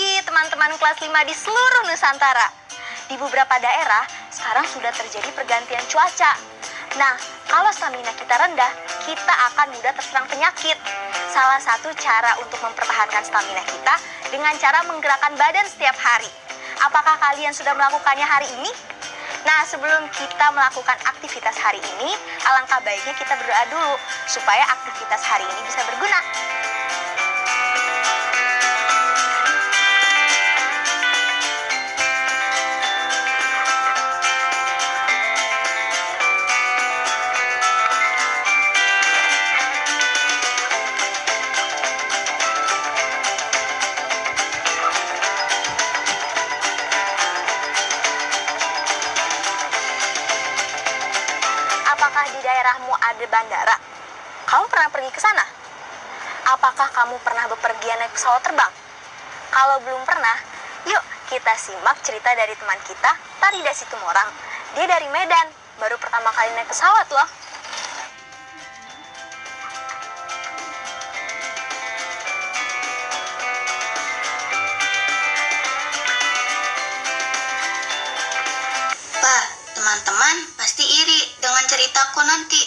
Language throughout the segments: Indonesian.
pagi teman-teman kelas 5 di seluruh Nusantara. Di beberapa daerah sekarang sudah terjadi pergantian cuaca. Nah, kalau stamina kita rendah, kita akan mudah terserang penyakit. Salah satu cara untuk mempertahankan stamina kita dengan cara menggerakkan badan setiap hari. Apakah kalian sudah melakukannya hari ini? Nah, sebelum kita melakukan aktivitas hari ini, alangkah baiknya kita berdoa dulu supaya aktivitas hari ini bisa berguna. Apakah di daerahmu ada bandara? Kamu pernah pergi ke sana? Apakah kamu pernah bepergian naik pesawat terbang? Kalau belum pernah, yuk kita simak cerita dari teman kita, Tarida Situmorang. Dia dari Medan, baru pertama kali naik pesawat loh. Pak, teman-teman pasti iri dengan ceritaku nanti.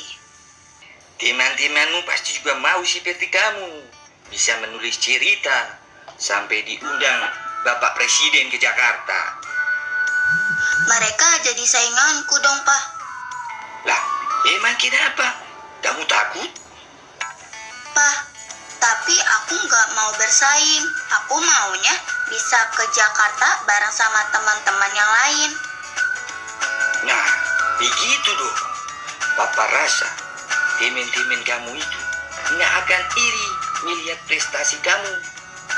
Teman-temanmu pasti juga mau seperti kamu. Bisa menulis cerita sampai diundang Bapak Presiden ke Jakarta. Mereka jadi sainganku dong, Pak. Lah, emang kenapa? Kamu takut? Pak, tapi aku nggak mau bersaing. Aku maunya bisa ke Jakarta bareng sama teman-teman yang lain. Nah, begitu dong. Papa rasa teman-teman kamu itu nggak akan iri melihat prestasi kamu.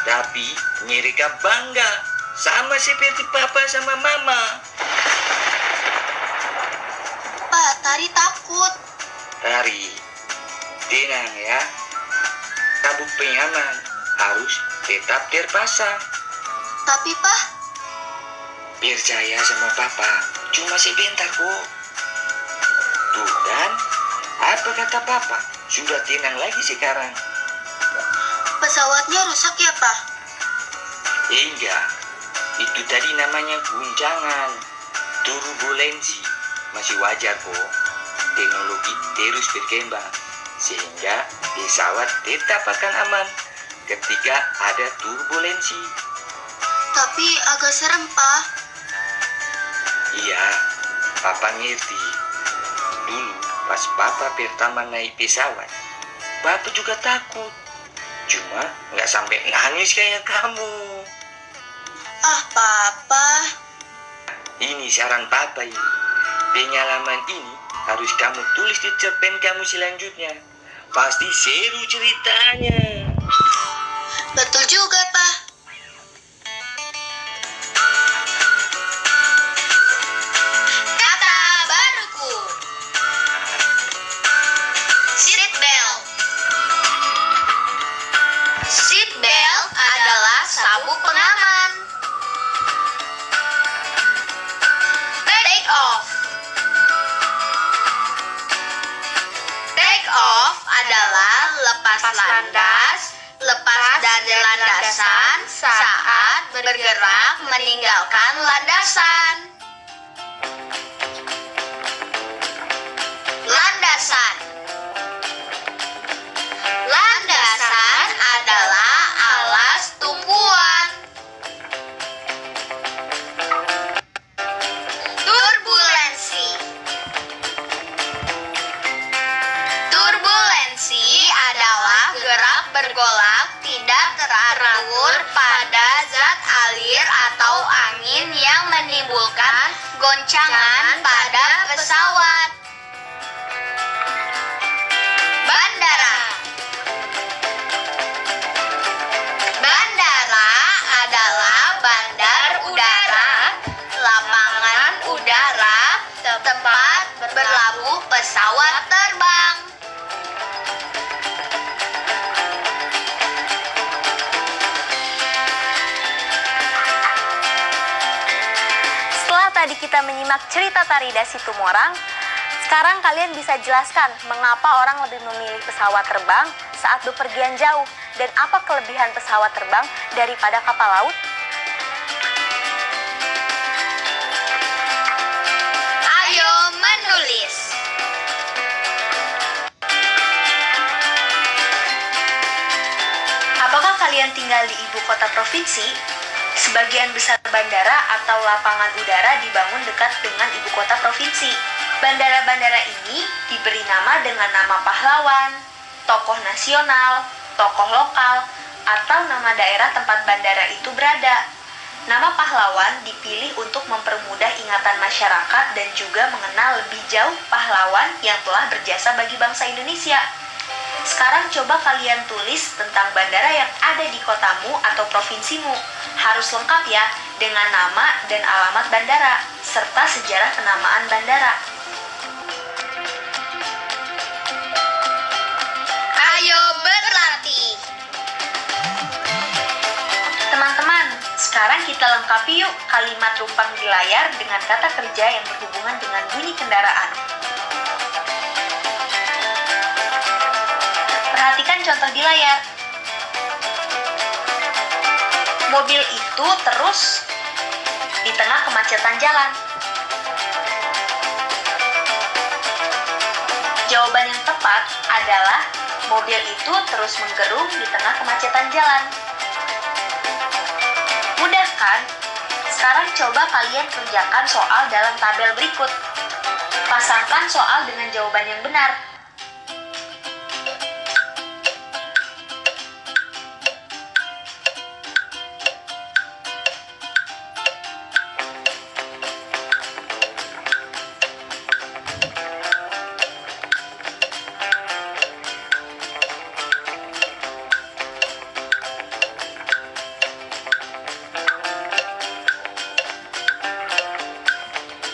Tapi mereka bangga sama seperti papa sama mama. Pak, Tari takut. Tari, tenang ya. Sabuk pengaman harus tetap terpasang. Tapi, Pak, Percaya sama papa, cuma sebentar kok. Tuh kan, apa kata papa? Sudah tenang lagi sekarang. pesawatnya rusak ya, Pak? Enggak, itu tadi namanya guncangan, turbulensi. Masih wajar kok. Teknologi terus berkembang, sehingga pesawat tetap akan aman ketika ada turbulensi. Tapi agak serem, Pak. Iya, papa ngerti. Dulu pas papa pertama naik pesawat, papa juga takut. Cuma nggak sampai nangis kayak kamu. Ah, Papa. Ini saran papa ini. Pengalaman ini harus kamu tulis di cerpen kamu selanjutnya. Pasti seru ceritanya. Betul juga, Pak. Kata baruku. Seat belt. Seat belt adalah sabuk pengaman. Take off. Take off adalah lepas landas, lepas dari landasan saat bergerak meninggalkan landasan. Landasan. Landasan adalah alas tumpuan. Turbulensi. Turbulensi adalah gerak bergolak tidak teratur pada zat alir atau angin yang menimbulkan goncangan pada pesawat. Bandara. Bandara adalah bandar udara, lapangan udara, tempat berlabuh pesawat terbang. Setelah tadi kita menyimak cerita Tarida Situmorang, sekarang kalian bisa jelaskan mengapa orang lebih memilih pesawat terbang saat bepergian jauh dan apa kelebihan pesawat terbang daripada kapal laut? kalian tinggal di ibu kota provinsi, sebagian besar bandara atau lapangan udara dibangun dekat dengan ibu kota provinsi. Bandara-bandara ini diberi nama dengan nama pahlawan, tokoh nasional, tokoh lokal, atau nama daerah tempat bandara itu berada. Nama pahlawan dipilih untuk mempermudah ingatan masyarakat dan juga mengenal lebih jauh pahlawan yang telah berjasa bagi bangsa Indonesia. Sekarang coba kalian tulis tentang bandara yang ada di kotamu atau provinsimu. Harus lengkap ya, dengan nama dan alamat bandara, serta sejarah penamaan bandara. Ayo berlatih. Teman-teman, sekarang kita lengkapi yuk kalimat rumpang di layar dengan kata kerja yang berhubungan dengan bunyi kendaraan. Perhatikan contoh di layar. Mobil itu terus di tengah kemacetan jalan. Jawaban yang tepat adalah mobil itu terus menggerung di tengah kemacetan jalan. Mudah kan? Sekarang coba kalian kerjakan soal dalam tabel berikut. Pasangkan soal dengan jawaban yang benar.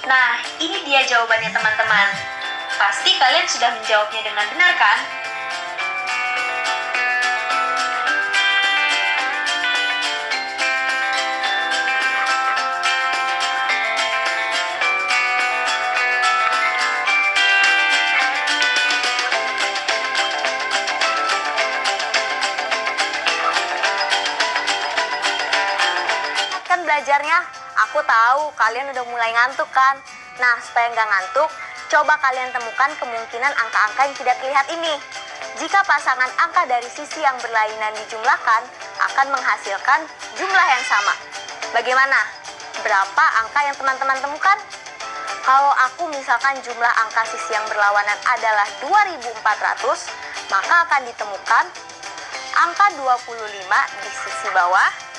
Nah, ini dia jawabannya teman-teman. Pasti kalian sudah menjawabnya dengan benar kan? Kan belajarnya? Aku tahu kalian udah mulai ngantuk kan? Nah, supaya nggak ngantuk, coba kalian temukan kemungkinan angka-angka yang tidak terlihat ini. Jika pasangan angka dari sisi yang berlainan dijumlahkan, akan menghasilkan jumlah yang sama. Bagaimana? Berapa angka yang teman-teman temukan? Kalau aku misalkan jumlah angka sisi yang berlawanan adalah 2400, maka akan ditemukan angka 25 di sisi bawah,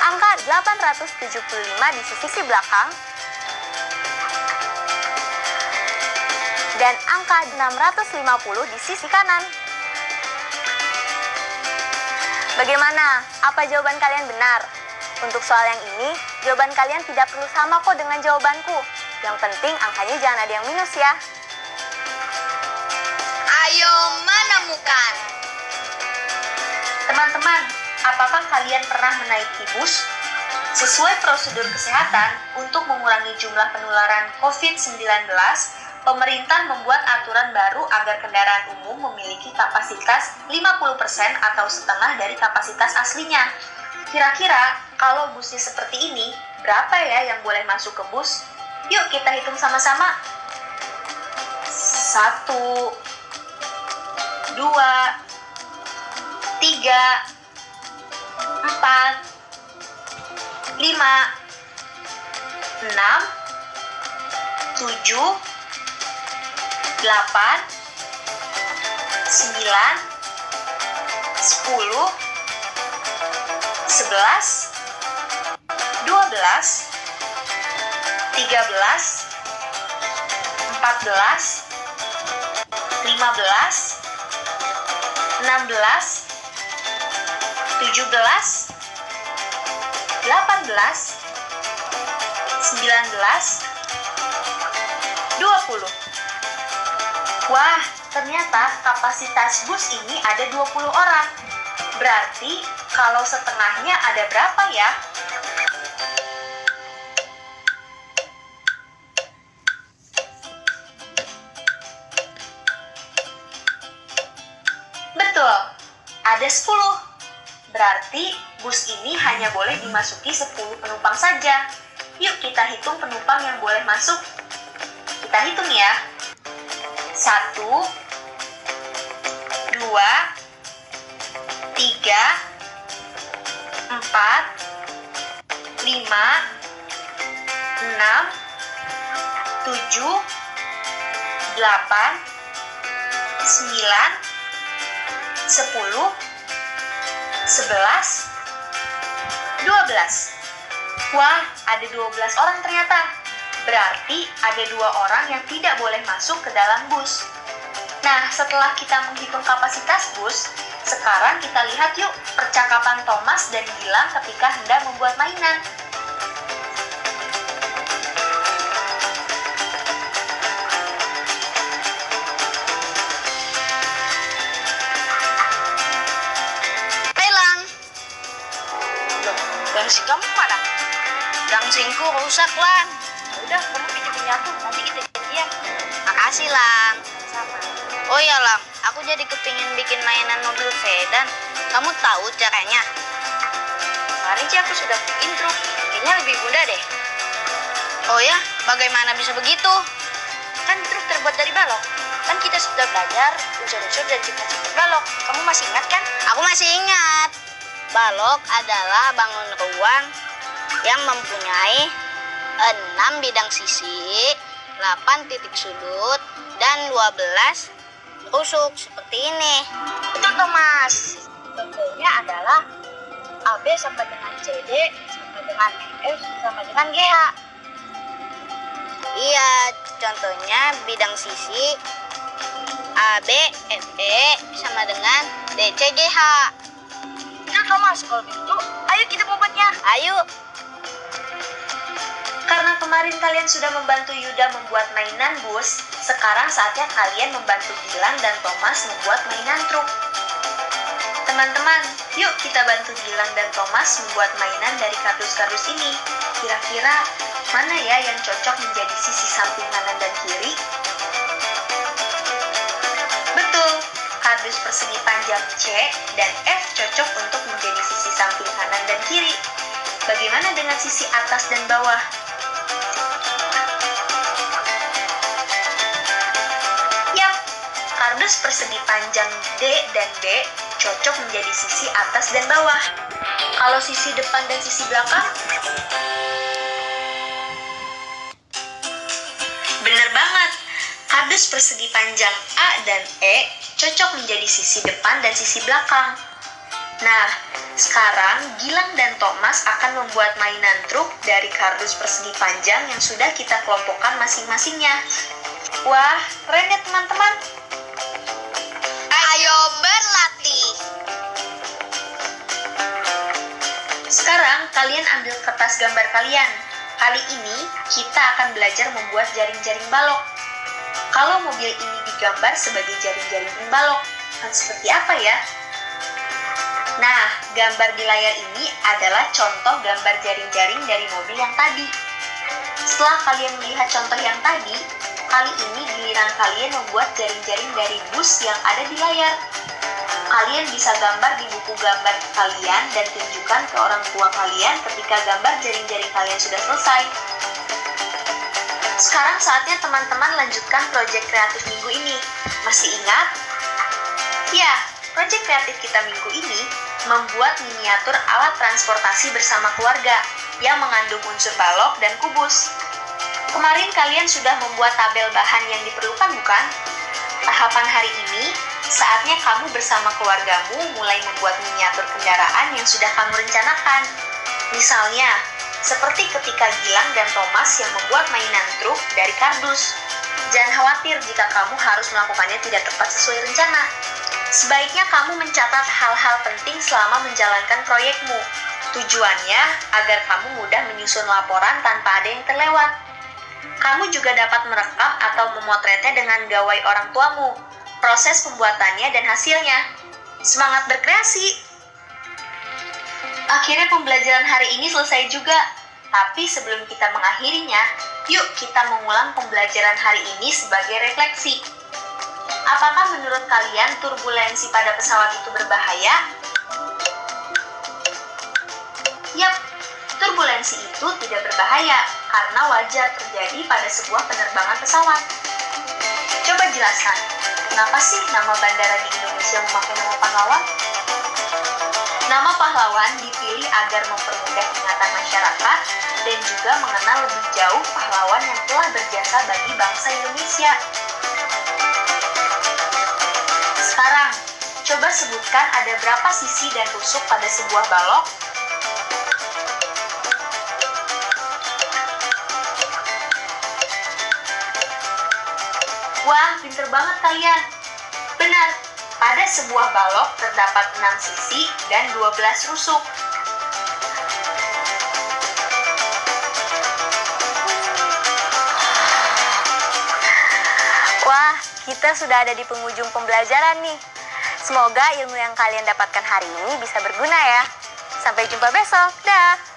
angka 875 di sisi belakang, dan angka 650 di sisi kanan. Bagaimana? Apa jawaban kalian benar? Untuk soal yang ini, jawaban kalian tidak perlu sama kok dengan jawabanku. Yang penting angkanya jangan ada yang minus ya. Ayo menemukan. Teman-teman, apakah kalian pernah menaiki bus? Sesuai prosedur kesehatan, untuk mengurangi jumlah penularan COVID-19, pemerintah membuat aturan baru agar kendaraan umum memiliki kapasitas 50% atau setengah dari kapasitas aslinya. Kira-kira kalau busnya seperti ini, berapa ya yang boleh masuk ke bus? Yuk kita hitung sama-sama. 1, 2, 3, 4, 5, 6, 7, 8, 9, 10, 11, 12, 13, 14, 15, 16, 17, 18, 19, 20. Wah, ternyata kapasitas bus ini ada 20 orang. Berarti kalau setengahnya ada berapa ya? Betul, ada 10. Berarti bus ini hanya boleh dimasuki 10 penumpang saja. Yuk kita hitung penumpang yang boleh masuk. Kita hitung ya. 1, 2, 3, 4, 5, 6, 7, 8, 9, 10. 2, 3, 4, 5, 6, 7, 8, 9, 10, 11, 12. Wah, ada 12 orang ternyata. Berarti ada 2 orang yang tidak boleh masuk ke dalam bus. Nah, setelah kita menghitung kapasitas bus, sekarang kita lihat yuk percakapan Thomas dan Gilang ketika hendak membuat mainan. Pelang, Gangsing kamu mana? gangsingku rusak, Lang. Udah, kamu pinjemin aku, nanti kita jadian. Makasih, Lang. Sama. Oh ya, Lang, aku jadi kepingin bikin mainan mobil sedan. Kamu tahu caranya? Kemarin sih aku sudah bikin truk, kayaknya lebih mudah deh. Oh ya, bagaimana bisa begitu? Kan truk terbuat dari balok. Kan kita sudah belajar unsur-unsur dan sifat-sifat balok. Kamu masih ingat kan? Aku masih ingat. Balok adalah bangun ruang yang mempunyai 6 bidang sisi, 8 titik sudut, dan 12 rusuk seperti ini. Betul, Thomas. Contohnya adalah AB sama dengan CD, sama dengan F, sama dengan GH. Iya, contohnya bidang sisi AB, FE sama dengan DC, GH. Betul, Thomas. Kalau begitu, ayo kita membuatnya. Ayo. Karena kemarin kalian sudah membantu Yuda membuat mainan bus, sekarang saatnya kalian membantu Gilang dan Thomas membuat mainan truk. Teman-teman, yuk kita bantu Gilang dan Thomas membuat mainan dari kardus-kardus ini. Kira-kira mana ya yang cocok menjadi sisi samping kanan dan kiri? Betul, kardus persegi panjang C dan F cocok untuk menjadi sisi samping kanan dan kiri. Bagaimana dengan sisi atas dan bawah? Yap, kardus persegi panjang D dan B cocok menjadi sisi atas dan bawah. Kalau sisi depan dan sisi belakang? Bener banget, kardus persegi panjang A dan E cocok menjadi sisi depan dan sisi belakang. Nah, sekarang Gilang dan Thomas akan membuat mainan truk dari kardus persegi panjang yang sudah kita kelompokkan masing-masingnya. Wah, keren ya teman-teman. Ayo berlatih. Sekarang kalian ambil kertas gambar kalian. Kali ini kita akan belajar membuat jaring-jaring balok. Kalau mobil ini digambar sebagai jaring-jaring balok, akan seperti apa ya? Nah, gambar di layar ini adalah contoh gambar jaring-jaring dari mobil yang tadi. Setelah kalian melihat contoh yang tadi, kali ini giliran kalian membuat jaring-jaring dari bus yang ada di layar. Kalian bisa gambar di buku gambar kalian dan tunjukkan ke orang tua kalian ketika gambar jaring-jaring kalian sudah selesai. Sekarang saatnya teman-teman lanjutkan proyek kreatif minggu ini. Masih ingat? Ya, proyek kreatif kita minggu ini membuat miniatur alat transportasi bersama keluarga yang mengandung unsur balok dan kubus. Kemarin kalian sudah membuat tabel bahan yang diperlukan, bukan? Tahapan hari ini, saatnya kamu bersama keluargamu mulai membuat miniatur kendaraan yang sudah kamu rencanakan. Misalnya, seperti ketika Gilang dan Thomas yang membuat mainan truk dari kardus. Jangan khawatir jika kamu harus melakukannya tidak tepat sesuai rencana. Sebaiknya kamu mencatat hal-hal penting selama menjalankan proyekmu. Tujuannya agar kamu mudah menyusun laporan tanpa ada yang terlewat. Kamu juga dapat merekam atau memotretnya dengan gawai orang tuamu, proses pembuatannya dan hasilnya. Semangat berkreasi! Akhirnya pembelajaran hari ini selesai juga. Tapi sebelum kita mengakhirinya, yuk kita mengulang pembelajaran hari ini sebagai refleksi. Apakah menurut kalian turbulensi pada pesawat itu berbahaya? Yap, turbulensi itu tidak berbahaya karena wajar terjadi pada sebuah penerbangan pesawat. Coba jelaskan, Kenapa sih nama bandara di Indonesia memakai nama pahlawan? Nama pahlawan dipilih agar mempermudah ingatan masyarakat dan juga mengenal lebih jauh pahlawan yang telah berjasa bagi bangsa Indonesia. Sekarang, coba sebutkan ada berapa sisi dan tusuk pada sebuah balok? Wah, pinter banget kalian. Benar, pada sebuah balok terdapat 6 sisi dan 12 rusuk. Wah, kita sudah ada di penghujung pembelajaran nih. Semoga ilmu yang kalian dapatkan hari ini bisa berguna ya. Sampai jumpa besok. Dah.